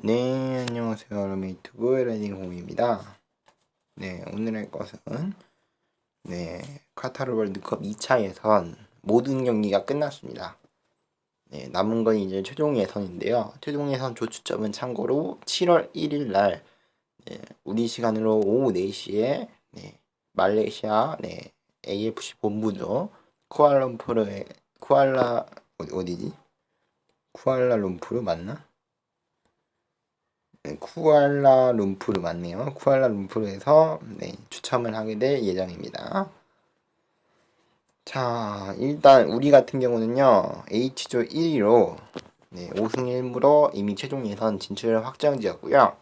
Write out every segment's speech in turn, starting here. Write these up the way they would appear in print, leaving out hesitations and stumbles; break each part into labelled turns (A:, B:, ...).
A: 네, 안녕하세요. 여러분 유튜브 레딩홈입니다. 네, 오늘 할 것은 카타르 월드컵 2차 예선 모든 경기가 끝났습니다. 네, 남은 건 이제 최종 예선인데요. 최종 예선 조추첨은 참고로 7월 1일 날 우리 시간으로 오후 4시에 말레이시아 AFC 본부죠. 쿠알라룸푸르에 어디지? 쿠알라룸푸르 맞나? 쿠알라룸푸르 맞네요. 쿠알라룸푸르에서 추첨을 하게 될 예정입니다. 자, 일단 우리 같은 경우는요, H조 1위로 5승 1무로 이미 최종 예선 진출을 확정지었고요.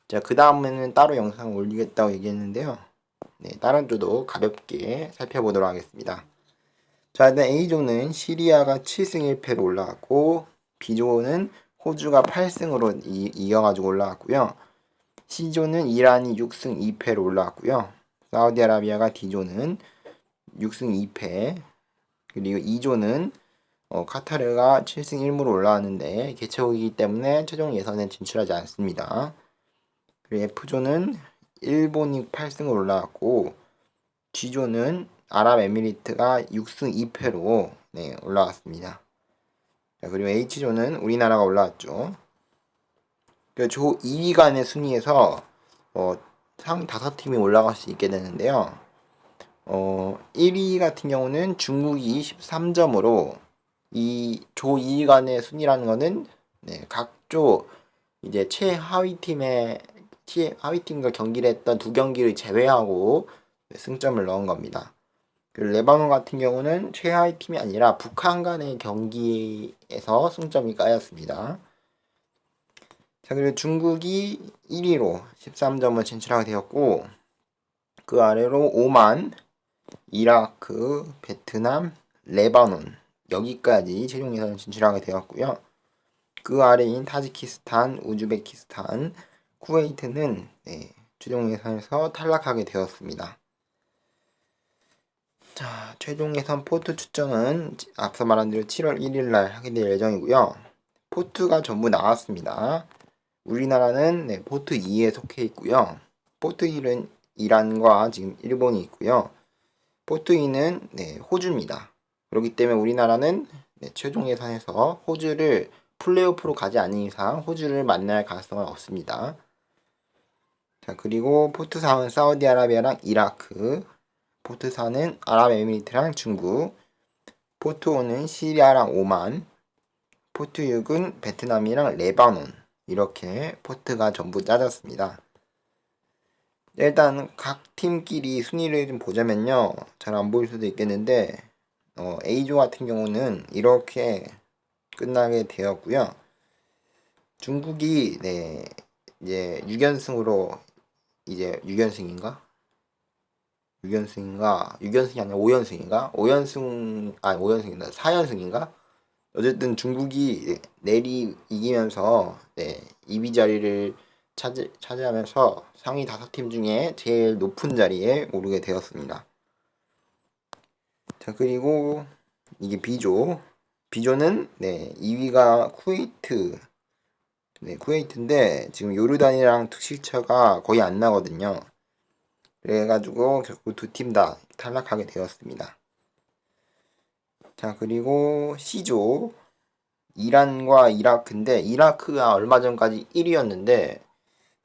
A: 자, 그 다음에는 따로 영상을 올리겠다고 얘기했는데요. 다른 조도 가볍게 살펴보도록 하겠습니다. 자, 일단 A조는 시리아가 7승 1패로 올라갔고, B조는 호주가 8승으로 이겨가지고 올라왔고요. C조는 이란이 6승 2패로 올라왔고요. 사우디아라비아가 D조는 6승 2패, 그리고 E조는 카타르가 7승 1무로 올라왔는데 개최국이기 때문에 최종 예선에 진출하지 않습니다. 그리고 F조는 일본이 8승으로 올라왔고, G조는 아랍에미리트가 6승 2패로 올라왔습니다. 자, 그리고 H조는 우리나라가 올라왔죠. 조 2위 간의 순위에서 상 5팀이 올라갈 수 있게 되는데요. 1위 같은 경우는 중국이 13점으로 이 조 2위 간의 순위라는 거는 각 조 이제 최하위 팀과 경기를 했던 두 경기를 제외하고 승점을 넣은 겁니다. 그리고 레바논 같은 경우는 최하위 팀이 아니라 북한 간의 경기에서 승점이 까였습니다. 자, 그리고 중국이 1위로 13점을 진출하게 되었고, 그 아래로 오만, 이라크, 베트남, 레바논 여기까지 최종 예선을 진출하게 되었고요. 그 아래인 타지키스탄, 우즈베키스탄, 쿠웨이트는 최종 예선에서 탈락하게 되었습니다. 자, 최종 예선 포트 추첨은 앞서 말한 대로 7월 1일 날 하게 될 예정이고요. 포트가 전부 나왔습니다. 우리나라는 포트 2에 속해 있고요. 포트 1은 이란과 지금 일본이 있고요. 포트 2는 호주입니다. 그렇기 때문에 우리나라는 최종 예선에서 호주를 플레이오프로 가지 않는 이상 호주를 만날 가능성은 없습니다. 자, 그리고 포트 4는 사우디아라비아랑 이라크, 포트 4는 아랍에미리트랑 중국, 포트 5는 시리아랑 오만, 포트 6은 베트남이랑 레바논, 이렇게 포트가 전부 짜졌습니다. 일단 각 팀끼리 순위를 좀 보자면요, 잘 안 보일 수도 있겠는데 A조 같은 경우는 이렇게 끝나게 되었고요. 중국이 이제 6연승으로 이제 6연승인가? 6연승이 아니라 5연승인가? 5연승인가? 4연승인가? 어쨌든 중국이 내리 이기면서 2위 자리를 차지하면서 상위 5팀 중에 제일 높은 자리에 오르게 되었습니다. 자, 그리고 이게 B조. B조는 2위가 쿠웨이트인데 지금 요르단이랑 득실차가 거의 안 나거든요. 그래가지고 결국 두 팀 다 탈락하게 되었습니다. 자, 그리고 C조. 이란과 이라크인데 이라크가 얼마 전까지 1위였는데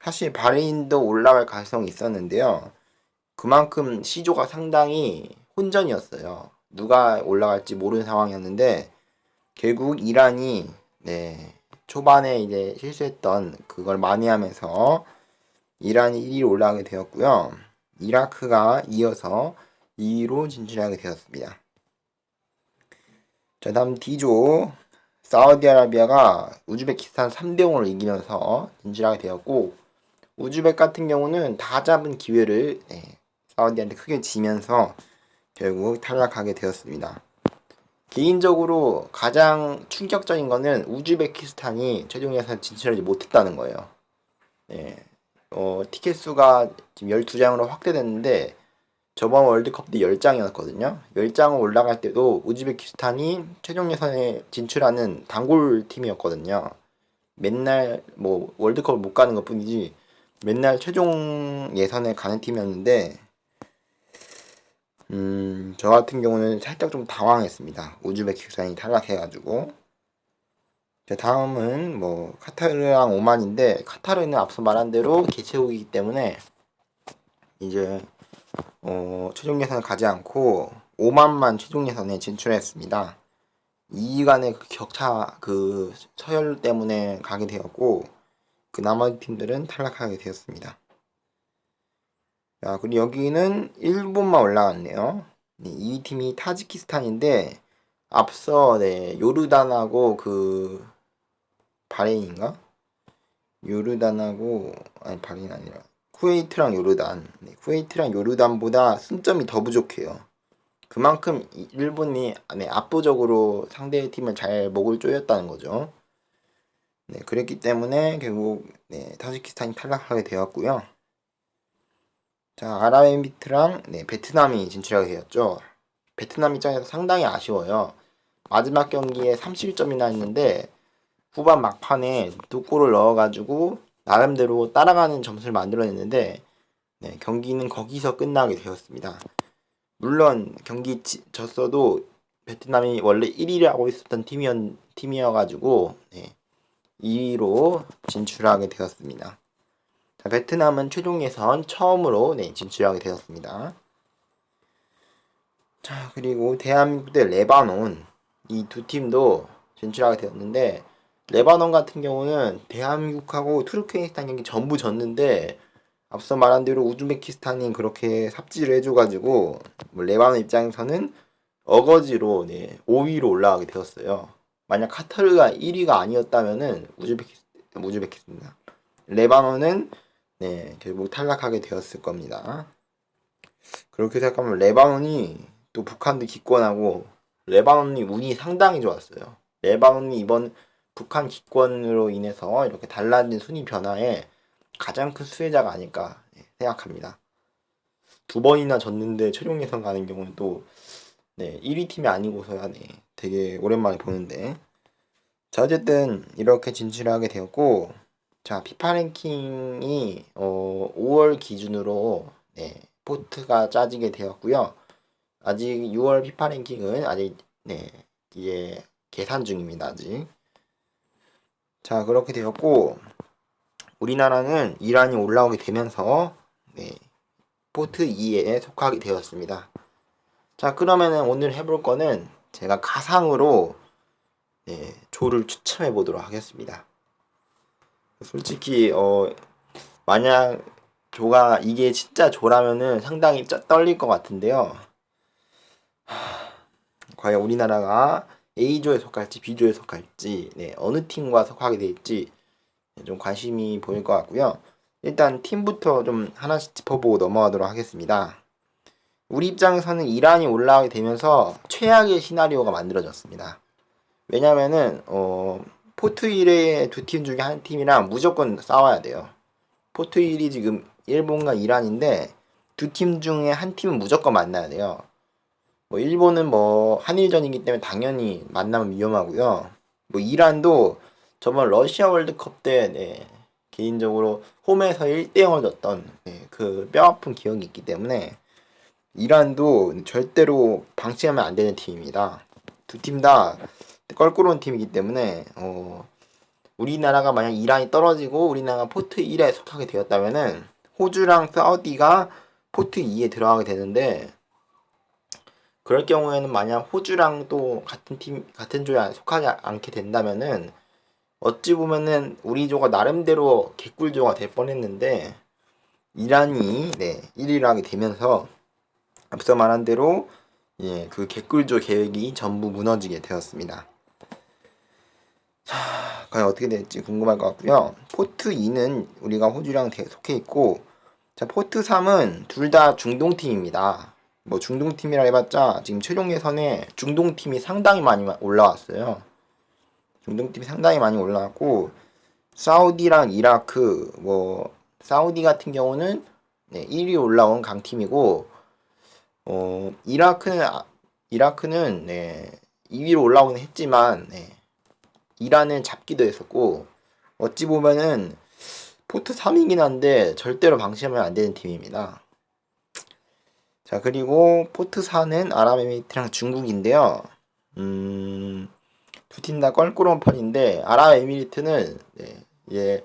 A: 사실 바레인도 올라갈 가능성이 있었는데요. 그만큼 C조가 상당히 혼전이었어요. 누가 올라갈지 모르는 상황이었는데 결국 이란이 초반에 이제 실수했던 그걸 만회하면서 이란이 1위로 올라가게 되었고요. 이라크가 이어서 2위로 진출하게 되었습니다. 자, 다음 D조. 사우디아라비아가 우즈베키스탄 3대0으로 이기면서 진출하게 되었고, 우즈벡 같은 경우는 다 잡은 기회를 사우디한테 크게 지면서 결국 탈락하게 되었습니다. 개인적으로 가장 충격적인 거는 우즈베키스탄이 최종 예선 진출하지 못했다는 거예요. 티켓 수가 지금 12장으로 확대됐는데 저번 월드컵 때 10장이었거든요. 10장을 올라갈 때도 우즈베키스탄이 최종 예선에 진출하는 단골 팀이었거든요. 맨날 뭐 월드컵을 못 가는 것뿐이지 맨날 최종 예선에 가는 팀이었는데 저 같은 경우는 살짝 좀 당황했습니다. 우즈베키스탄이 탈락해가지고. 자, 다음은 뭐 카타르랑 오만인데 카타르는 앞서 말한 대로 개최국이기 때문에 이제 최종 예선을 가지 않고 오만만 최종 예선에 진출했습니다. 2위간의 그 격차 그 서열 때문에 가게 되었고 그 나머지 팀들은 탈락하게 되었습니다. 자, 그리고 여기는 일본만 올라갔네요. 네, 이 팀이 타지키스탄인데 앞서 요르단하고 그 바레인인가? 요르단하고 아니 바레인 아니라 쿠웨이트랑 요르단. 네, 쿠웨이트랑 요르단보다 승점이 더 부족해요. 그만큼 일본이 압도적으로 상대 팀을 잘 목을 조였다는 거죠. 네, 그랬기 때문에 결국 타지키스탄이 탈락하게 되었고요. 자, 아랍에미리트랑 베트남이 진출하게 되었죠. 베트남 입장에서 상당히 아쉬워요. 마지막 경기에 30점이나 했는데 후반 막판에 2골을 넣어가지고 나름대로 따라가는 점수를 만들어냈는데 경기는 거기서 끝나게 되었습니다. 물론 경기 졌어도 베트남이 원래 1위를 하고 있었던 팀이어가지고 2위로 진출하게 되었습니다. 자, 베트남은 최종 예선 처음으로 진출하게 되었습니다. 자, 그리고 대한민국 대 레바논 이 두 팀도 진출하게 되었는데 레바논 같은 경우는 대한민국하고 투르크메니스탄 경기 전부 졌는데 앞서 말한 대로 우즈베키스탄이 그렇게 삽질을 해줘가지고 뭐 레바논 입장에서는 어거지로 5위로 올라가게 되었어요. 만약 카타르가 1위가 아니었다면은 우즈베키스탄 레바논은 결국 탈락하게 되었을 겁니다. 그렇게 생각하면 레바논이 또 북한도 기권하고 레바논이 운이 상당히 좋았어요. 레바논이 이번 북한 기권으로 인해서 이렇게 달라진 순위 변화에 가장 큰 수혜자가 아닐까 생각합니다. 2번이나 졌는데 최종 예선 가는 경우는 또 1위 팀이 아니고서야 되게 오랜만에 보는데 자, 어쨌든 이렇게 진출하게 되었고 자, 피파 랭킹이 5월 기준으로 포트가 짜지게 되었고요. 아직 6월 피파 랭킹은 아직 이제 계산 중입니다. 아직. 자, 그렇게 되었고 우리나라는 이란이 올라오게 되면서 포트 2에 속하게 되었습니다. 자, 그러면은 오늘 해볼 거는 제가 가상으로 조를 추첨해 보도록 하겠습니다. 솔직히 만약 조가 이게 진짜 조라면은 상당히 떨릴 것 같은데요. 과연 우리나라가 A조에 속할지 B조에 속할지 어느 팀과 속하게 될지 좀 관심이 보일 것 같고요. 일단 팀부터 좀 하나씩 짚어보고 넘어가도록 하겠습니다. 우리 입장에서는 이란이 올라가게 되면서 최악의 시나리오가 만들어졌습니다. 왜냐면은 포트 1의 두 팀 중에 한 팀이랑 무조건 싸워야 돼요. 포트 1이 지금 일본과 이란인데 두 팀 중에 한 팀은 무조건 만나야 돼요. 뭐 일본은 뭐 한일전이기 때문에 당연히 만나면 위험하고요. 뭐 이란도 저번 러시아 월드컵 때 개인적으로 홈에서 1대0을 졌던 그 뼈아픈 기억이 있기 때문에 이란도 절대로 방치하면 안 되는 팀입니다. 두 팀 다 껄끄러운 팀이기 때문에 우리나라가 만약 이란이 떨어지고 우리나라가 포트 1에 속하게 되었다면은 호주랑 사우디가 포트 2에 들어가게 되는데 그럴 경우에는 만약 호주랑 또 같은 조에 속하지 않게 된다면은 어찌 보면은 우리 조가 나름대로 개꿀조가 될 뻔했는데 이란이 1위를 하게 되면서 앞서 말한 대로 그 개꿀조 계획이 전부 무너지게 되었습니다. 자, 과연 어떻게 될지 궁금할 것 같고요. 포트 2는 우리가 호주랑 속해 있고 자, 포트 3은 둘 다 중동팀입니다. 뭐 중동팀이라 해봤자 지금 최종 예선에 중동팀이 상당히 많이 올라왔어요. 중동팀이 상당히 많이 올라왔고 사우디랑 이라크 뭐 사우디 같은 경우는 1위 올라온 강팀이고 이라크는 2위로 올라오긴 했지만 이란은 잡기도 했었고 어찌 보면은 포트 3이긴 한데 절대로 방심하면 안 되는 팀입니다. 자, 그리고 포트 4는 아랍에미리트랑 중국인데요. 두 팀 다 껄끄러운 편인데 아랍에미리트는 이제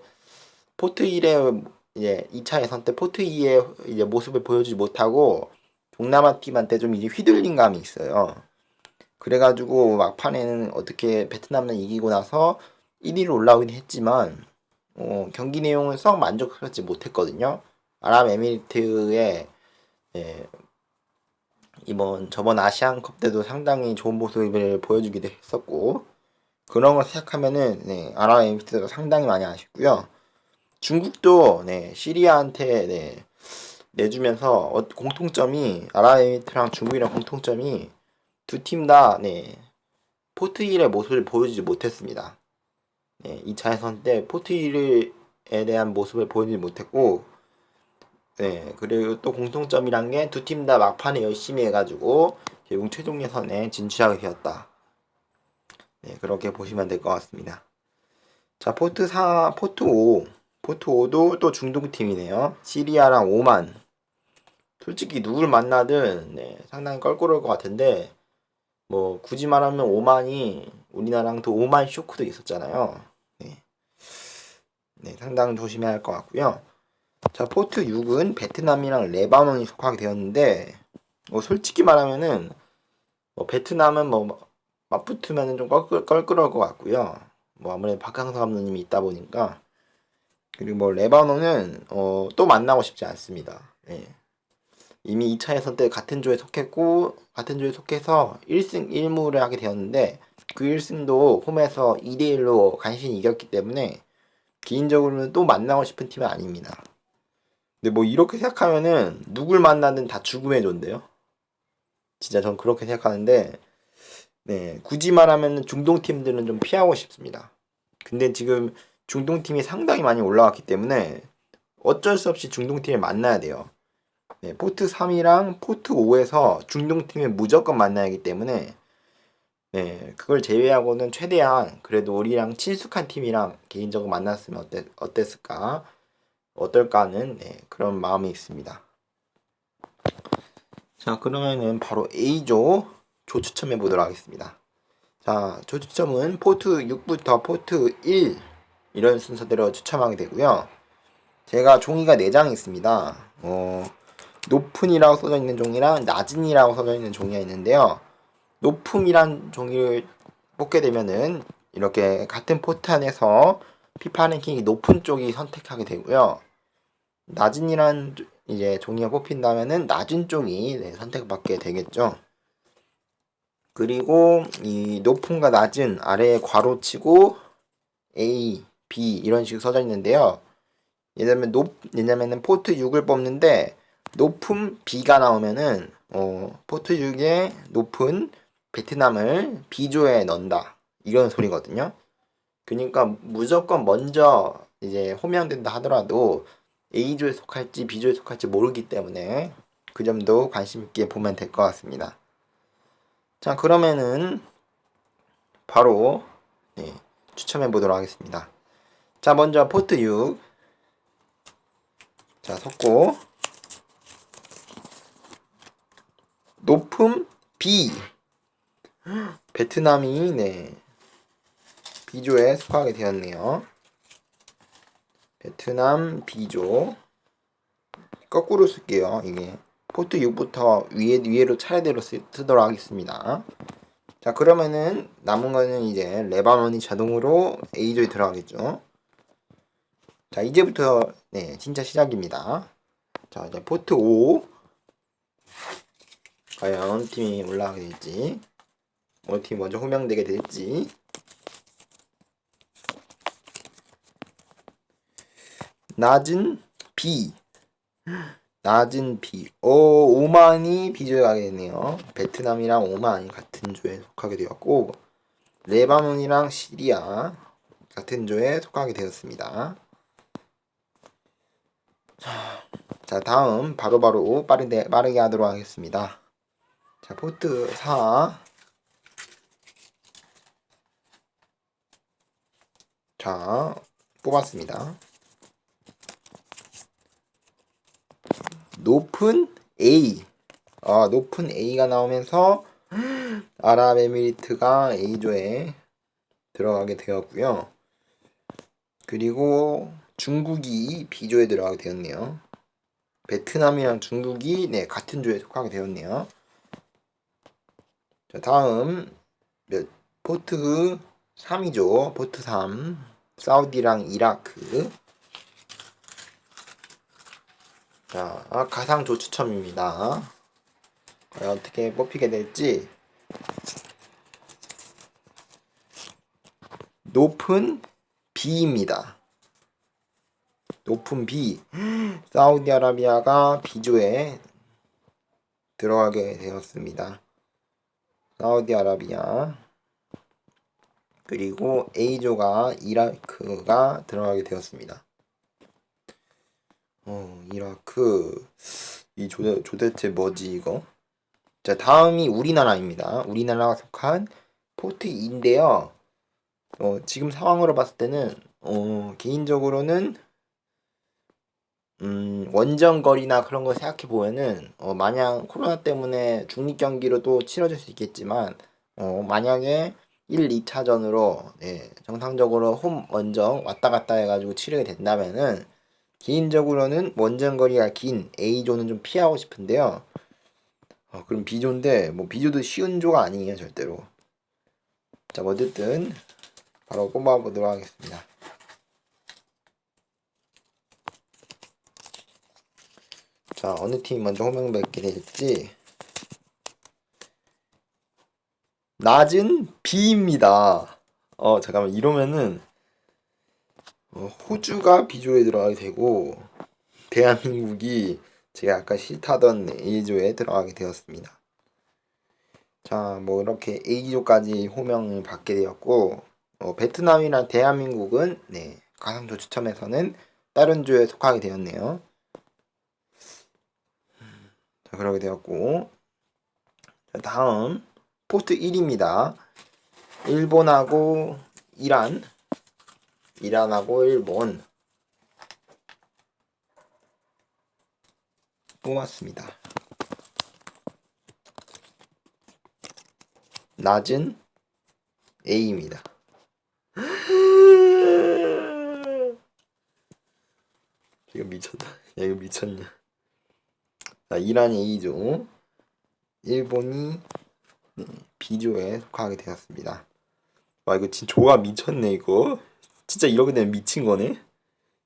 A: 포트 1의 이제 2차 예선 때 포트 2의 이제 모습을 보여주지 못하고 동남아 팀한테 좀 이제 휘둘린 감이 있어요. 그래가지고 막판에는 어떻게 베트남을 이기고 나서 1위로 올라오긴 했지만 경기 내용은 썩 만족스럽지 못했거든요. 아랍에미리트의 예, 저번 아시안컵 때도 상당히 좋은 모습을 보여주기도 했었고 그런 걸 생각하면은 아랍에미리트가 상당히 많이 아쉽고요. 중국도 시리아한테 내주면서 공통점이 아랍에미리트랑 중국이랑 공통점이 두 팀 다 포트 1의 모습을 보여주지 못했습니다. 2차 예선 때 포트 1에 대한 모습을 보여주지 못했고 그리고 또 공통점이란 게 두 팀 다 막판에 열심히 해가지고 결국 최종 예선에 진출하게 되었다. 그렇게 보시면 될 것 같습니다. 자, 포트 4, 포트 5. 포트 5도 또 중동팀이네요. 시리아랑 오만. 솔직히 누굴 만나든 상당히 껄끄러울 것 같은데 뭐 굳이 말하면 오만이 우리나라랑 또 오만 쇼크도 있었잖아요. 상당히 조심해야 할 것 같고요. 자, 포트 6은 베트남이랑 레바논이 속하게 되었는데 솔직히 말하면은 베트남은 맞붙으면 좀 껄끄러울 것 같고요. 아무래도 박항서 감독님이 있다 보니까 그리고 레바논은 또 만나고 싶지 않습니다. 이미 2차 예선 때 같은 조에 속했고 같은 조에 속해서 1승 1무를 하게 되었는데 그 1승도 홈에서 2대1로 간신히 이겼기 때문에 개인적으로는 또 만나고 싶은 팀은 아닙니다. 근데 이렇게 생각하면은 누굴 만나든 다 죽음의 조인데요. 진짜 전 그렇게 생각하는데 굳이 말하면 중동 팀들은 좀 피하고 싶습니다. 근데 지금 중동 팀이 상당히 많이 올라왔기 때문에 어쩔 수 없이 중동 팀을 만나야 돼요. 포트 3이랑 포트 5에서 중동 팀이 무조건 만나야 하기 때문에 그걸 제외하고는 최대한 그래도 우리랑 친숙한 팀이랑 개인적으로 만났으면 어땠을까? 어떨까 하는 그런 마음이 있습니다. 자, 그러면은 바로 A조 조 추첨해 보도록 하겠습니다. 자, 조 추첨은 포트 6부터 포트 1 이런 순서대로 추첨하게 되고요. 제가 종이가 4장이 있습니다. 높은이라고 써져 있는 종이랑 낮은이라고 써져 있는 종이가 있는데요. 높음이란 종이를 뽑게 되면은 이렇게 같은 포트 안에서 피파 랭킹이 높은 쪽이 선택하게 되고요. 낮은이란 이제 종이가 뽑힌다면은 낮은 쪽이 선택받게 되겠죠. 그리고 이 높음과 낮은 아래에 괄호치고 A, B 이런 식으로 써져 있는데요. 왜냐면은 포트 6을 뽑는데 높음 B가 나오면은 포트 6의 높은 베트남을 B조에 넣는다 이런 소리거든요. 그러니까 무조건 먼저 이제 호명된다 하더라도 A조에 속할지 B조에 속할지 모르기 때문에 그 점도 관심 있게 보면 될 것 같습니다. 자, 그러면은 바로 추첨해 보도록 하겠습니다. 자, 먼저 포트 6. 자, 섞고 높음 B. 베트남이 B조에 속하게 되었네요. 베트남 B조. 거꾸로 쓸게요. 이게 포트 6부터 위로 차례대로 쓰도록 하겠습니다. 자, 그러면은 남은 거는 이제 레바논이 자동으로 A조에 들어가겠죠. 자, 이제부터 진짜 시작입니다. 자, 이제 포트 5 과연 어느 팀이 올라가게 될지, 어느 팀이 먼저 호명되게 될지. 낮은 B. 낮은 B. 오만이 B조에 가게 됐네요. 베트남이랑 오만이 같은 조에 속하게 되었고, 레바논이랑 시리아 같은 조에 속하게 되었습니다. 자, 다음 바로바로 빠르게 하도록 하겠습니다. 자, 포트 4. 자, 뽑았습니다. 높은 A. 높은 A가 나오면서 아랍에미리트가 A조에 들어가게 되었고요. 그리고 중국이 B조에 들어가게 되었네요. 베트남이랑 중국이 같은 조에 속하게 되었네요. 자, 다음 포트 3이죠. 포트 3. 사우디랑 이라크. 자, 가상조 추첨입니다. 과연 어떻게 뽑히게 될지. 높은 B입니다. 높은 B. 사우디아라비아가 B조에 들어가게 되었습니다. 사우디아라비아. 그리고 A조가 이라크가 들어가게 되었습니다. 이라크. 이 조대체 뭐지 이거? 자, 다음이 우리나라입니다. 우리나라가 속한 포트 2인데요. 지금 상황으로 봤을 때는 개인적으로는 원정거리나 그런 거 생각해 보면은 마냥 코로나 때문에 중립 경기로도 치러질 수 있겠지만 만약에 1, 2차전으로 정상적으로 홈 원정 왔다 갔다 해가지고 치르게 된다면은 개인적으로는 원정거리가 긴 A조는 좀 피하고 싶은데요. 그럼 B조인데 뭐 B조도 쉬운 조가 아니에요 절대로. 자, 어쨌든 바로 뽑아보도록 하겠습니다. 자, 어느 팀이 먼저 호명받게 될지. 낮은 B입니다. 잠깐만, 이러면은 호주가 B조에 들어가게 되고 대한민국이 제가 아까 싫다던 A조에 들어가게 되었습니다. 자, 뭐 이렇게 A조까지 호명을 받게 되었고 베트남이나 대한민국은 가상조 추첨에서는 다른 조에 속하게 되었네요. 자, 그러게 되었고, 자, 다음 포트 1입니다. 일본하고 이란하고 일본 뽑았습니다. 낮은 A입니다. 이거 미쳤다. 야, 이거 미쳤냐. 자, 이란이 A조, 일본이 B조에 속하게 되었습니다. 와, 이거 진짜 조가 미쳤네 이거. 진짜 이렇게 되면 미친 거네.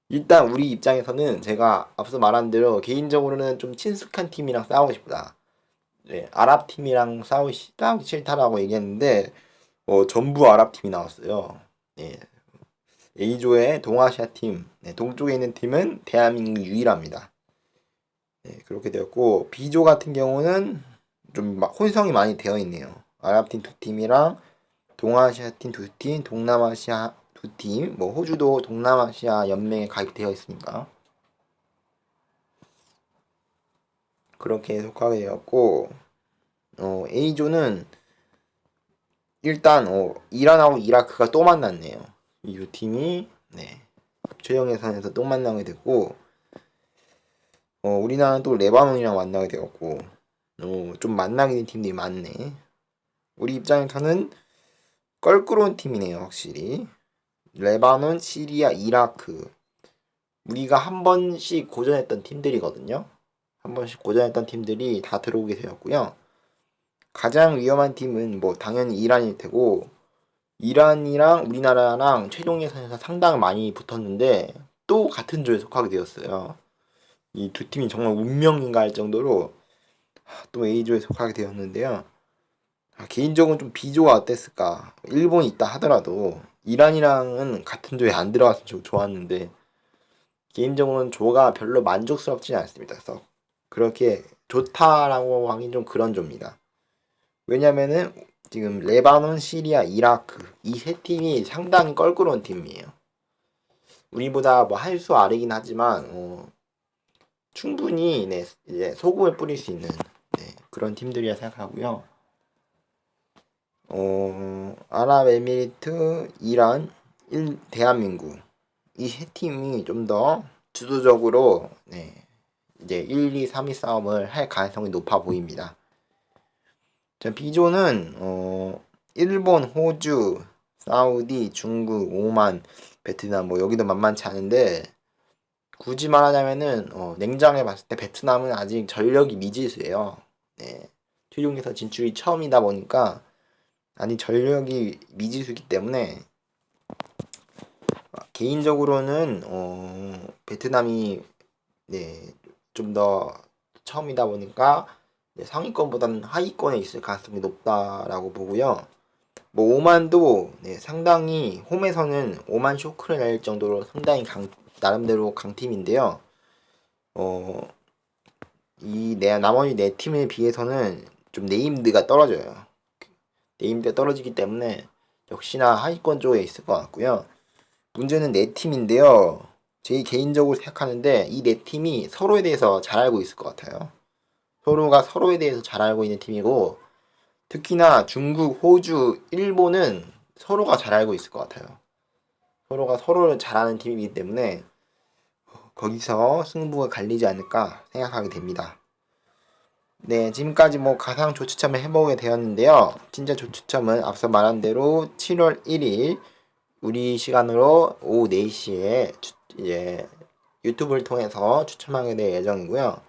A: 일단 우리 입장에서는 제가 앞서 말한 대로 개인적으로는 좀 친숙한 팀이랑 싸우고 싶다. 아랍 팀이랑 싸우기 싫다라고 얘기했는데 전부 아랍 팀이 나왔어요. A조의 동아시아 팀, 동쪽에 있는 팀은 대한민국 유일합니다. 그렇게 되었고 B조 같은 경우는 좀 혼성이 많이 되어 있네요. 아랍 팀 두 팀이랑 동아시아 팀 두 팀, 동남아시아 두 팀, 뭐 호주도 동남아시아 연맹에 가입되어 있으니까 그렇게 속하게 되었고 A조는 일단 이란하고 이라크가 또 만났네요. 이 두 팀이 최종 예선에서 또 만나게 됐고 우리나라는 또 레바논이랑 만나게 되었고 좀 만나게 된 팀들이 많네. 우리 입장에서는 껄끄러운 팀이네요 확실히. 레바논, 시리아, 이라크 우리가 한 번씩 고전했던 팀들이거든요. 한 번씩 고전했던 팀들이 다 들어오게 되었고요. 가장 위험한 팀은 뭐 당연히 이란일 테고 이란이랑 우리나라랑 최종 예선에서 상당히 많이 붙었는데 또 같은 조에 속하게 되었어요. 이 두 팀이 정말 운명인가 할 정도로 또 A조에 속하게 되었는데요. 개인적으로 좀 B조가 어땠을까? 일본이 있다 하더라도 이란이랑은 같은 조에 안 들어갔으면 좋았는데 개인적으로는 조가 별로 만족스럽지는 않습니다. 그래서 그렇게 좋다라고 하긴 좀 그런 조입니다. 왜냐면은 지금 레바논, 시리아, 이라크 이 세 팀이 상당히 껄끄러운 팀이에요. 우리보다 뭐 할 수 아래긴 하지만 충분히 이제 소금을 뿌릴 수 있는 그런 팀들이라 생각하고요. 아랍에미리트, 이란, 대한민국 이 세 팀이 좀 더 주도적으로 이제 1, 2, 3위 싸움을 할 가능성이 높아 보입니다. 자, B조는 일본, 호주, 사우디, 중국, 오만, 베트남 뭐 여기도 만만치 않은데 굳이 말하자면은 냉정하게 봤을 때 베트남은 아직 전력이 미지수예요. 네. 최종에서 진출이 처음이다 보니까 아직 전력이 미지수이기 때문에 개인적으로는 베트남이 좀 더 처음이다 보니까 상위권보다는 하위권에 있을 가능성이 높다라고 보고요. 뭐 오만도 상당히 홈에서는 오만 쇼크를 낼 정도로 상당히 나름대로 강팀인데요. 나머지 네 팀에 비해서는 좀 네임드가 떨어져요. 네임드가 떨어지기 때문에 역시나 하위권 쪽에 있을 것 같고요. 문제는 네 팀인데요. 제 개인적으로 생각하는데 이 네 팀이 서로에 대해서 잘 알고 있을 것 같아요. 서로가 서로에 대해서 잘 알고 있는 팀이고 특히나 중국, 호주, 일본은 서로가 잘 알고 있을 것 같아요. 서로가 서로를 잘 아는 팀이기 때문에 거기서 승부가 갈리지 않을까 생각하게 됩니다. 네, 지금까지 뭐 가상 조추첨을 해보게 되었는데요. 진짜 조추첨은 앞서 말한 대로 7월 1일 우리 시간으로 오후 4시에 이제 유튜브를 통해서 추첨하게 될 예정이고요.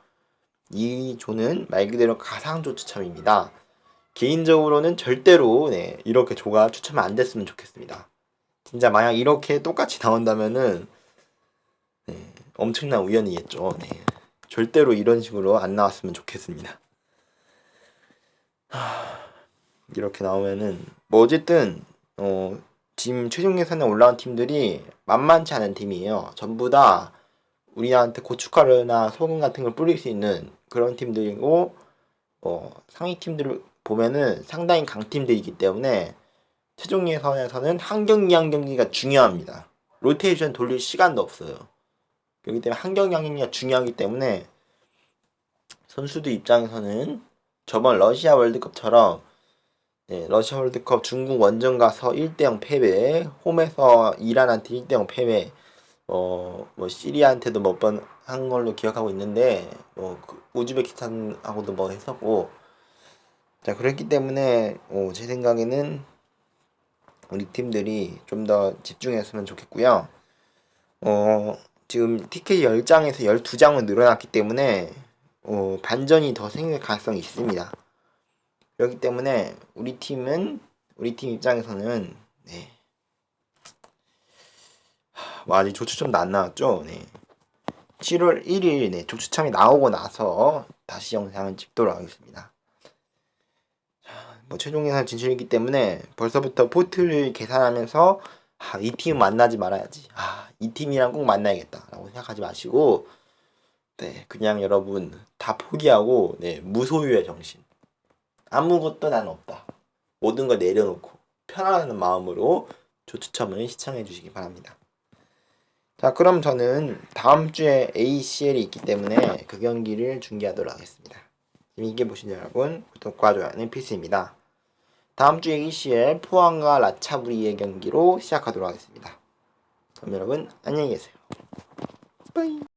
A: 이 조는 말 그대로 가상조 추첨입니다. 개인적으로는 절대로 이렇게 조가 추첨 안 됐으면 좋겠습니다. 진짜 만약 이렇게 똑같이 나온다면은 엄청난 우연이겠죠. 절대로 이런 식으로 안 나왔으면 좋겠습니다. 이렇게 나오면은 뭐 어쨌든 지금 최종 예선에 올라온 팀들이 만만치 않은 팀이에요. 전부 다 우리한테 고춧가루나 소금 같은 걸 뿌릴 수 있는 그런 팀들이고 상위 팀들을 보면은 상당히 강팀들이기 때문에 최종 예선에서는 한 경기 한 경기가 중요합니다. 로테이션 돌릴 시간도 없어요. 그렇기 때문에 한 경기 한 경기가 중요하기 때문에 선수들 입장에서는 저번 러시아 월드컵처럼 러시아 월드컵 중국 원정 가서 1대0 패배, 홈에서 이란한테 1대0 패배, 뭐 시리아한테도 몇 번 한 걸로 기억하고 있는데 우즈베키스탄하고도 뭐 했었고 자 그랬기 때문에 제 생각에는 우리 팀들이 좀 더 집중했으면 좋겠고요. 지금 TK 10장에서 12장으로 늘어났기 때문에 반전이 더 생길 가능성이 있습니다. 그렇기 때문에 우리 팀 입장에서는 뭐 아직 조추첨도 안 나왔죠. 7월 1일 조추첨이 나오고 나서 다시 영상을 찍도록 하겠습니다. 뭐 최종 예선 진출이기 때문에 벌써부터 포트를 계산하면서 이 팀 만나지 말아야지. 이 팀이랑 꼭 만나야겠다. 라고 생각하지 마시고 그냥 여러분 다 포기하고 무소유의 정신. 아무것도 난 없다. 모든 걸 내려놓고 편안한 마음으로 조추첨을 시청해 주시기 바랍니다. 자 그럼 저는 다음 주에 ACL이 있기 때문에 그 경기를 중계하도록 하겠습니다. 재미있게 보신 여러분 구독과 좋아요는 필수입니다. 다음 주 ACL 포항과 라차부리의 경기로 시작하도록 하겠습니다. 그럼 여러분 안녕히 계세요. 빠이.